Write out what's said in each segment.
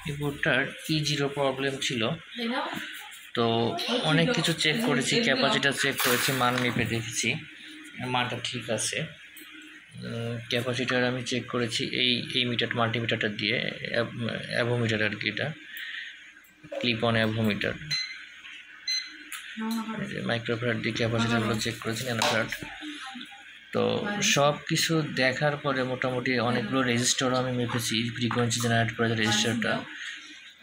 এই বোর্ডটার E0 problem ছিল, তো অনেক কিছু চেক করেছি, ক্যাপাসিটার চেক করেছি, মান মেপে দেখেছি মানটা ঠিক আছে। ক্যাপাসিটার আমি চেক করেছি এই মিটার মাল্টিমিটারটা দিয়ে, অ্যাভোমিটার আর কি, এটা ক্লিপ অন অ্যাভোমিটার, মাইক্রোফ্যারাড দিয়ে ক্যাপাসিটারগুলো চেক করেছি, ন্যানোফ্যারাড। তো সব কিছু দেখার পরে মোটামুটি অনেকগুলো রেজিস্টারও আমি মেপেছি, ফ্রিকোয়েন্সি জেনারেট করে রেজিস্টারটা।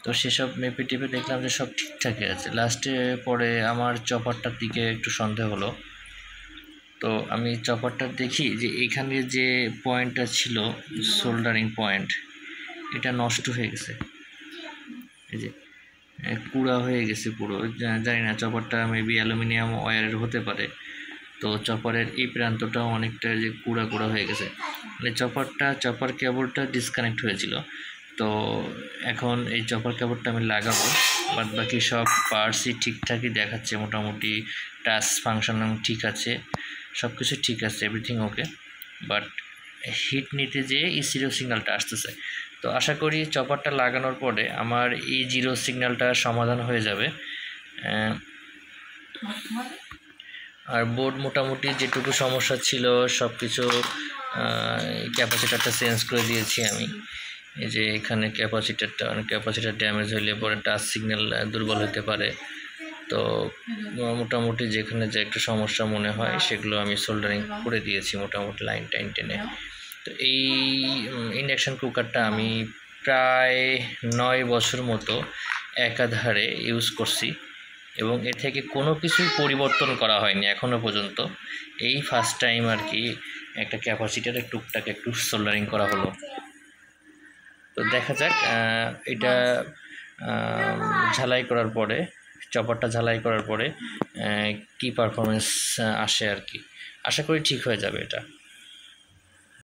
তো সেসব মেপে টেপে দেখলাম যে সব ঠিকঠাকই আছে। লাস্টে পরে আমার চপারটার দিকে একটু সন্দেহ হলো, তো আমি চপারটা দেখি যে এখানে যে পয়েন্টটা ছিল সোল্ডারিং পয়েন্ট, এটা নষ্ট হয়ে গেছে, এই যে কুড়া হয়ে গেছে পুরো। জানি না, চপারটা মেবি অ্যালুমিনিয়াম ওয়্যারের হতে পারে। তো চপারের এই প্রান্তটাও অনেকটা যে কুড়া কুড়া হয়ে গেছে, মানে চপার কেবলটা ডিসকানেক্ট হয়েছিল। তো এখন এই চপার কেবলটা আমি লাগাবো, বাদ বাকি সব পার্টসই ঠিকঠাকই দেখাচ্ছে, মোটামুটি টাচ ফাংশন ঠিক আছে, সব কিছু ঠিক আছে, এভরিথিং ওকে। বাট হিট নিতে যেয়ে E0 সিগন্যালটা আসতেছে। তো আশা করি চপারটা লাগানোর পরে আমার E0 সিগন্যালটা সমাধান হয়ে যাবে। আর বোর্ড মোটামুটি যেটুকু সমস্যা ছিল সব কিছু, ক্যাপাসিটারটা চেঞ্জ করে দিয়েছি আমি। এই যে এখানে ক্যাপাসিটার ড্যামেজ হলে পরে টাচ সিগন্যাল দুর্বল হতে পারে। তো মোটামুটি যেখানে যে একটু সমস্যা মনে হয় সেগুলো আমি সোল্ডারিং করে দিয়েছি মোটামুটি লাইন টাইন টেনে। তো এই ইন্ডাকশান কুকারটা আমি প্রায় 9 বছর মতো একাধারে ইউজ করছি, এবং এ থেকে কোনো কিছুই পরিবর্তন করা হয়নি এখনও পর্যন্ত। এই ফার্স্ট টাইম আর কি একটা ক্যাপাসিটারে টুকটাক একটু সোল্ডারিং করা হলো। তো দেখা যাক এটা ঝালাই করার পরে, চপারটা ঝালাই করার পরে কী পারফরমেন্স আসে আর কি। আশা করি ঠিক হয়ে যাবে এটা।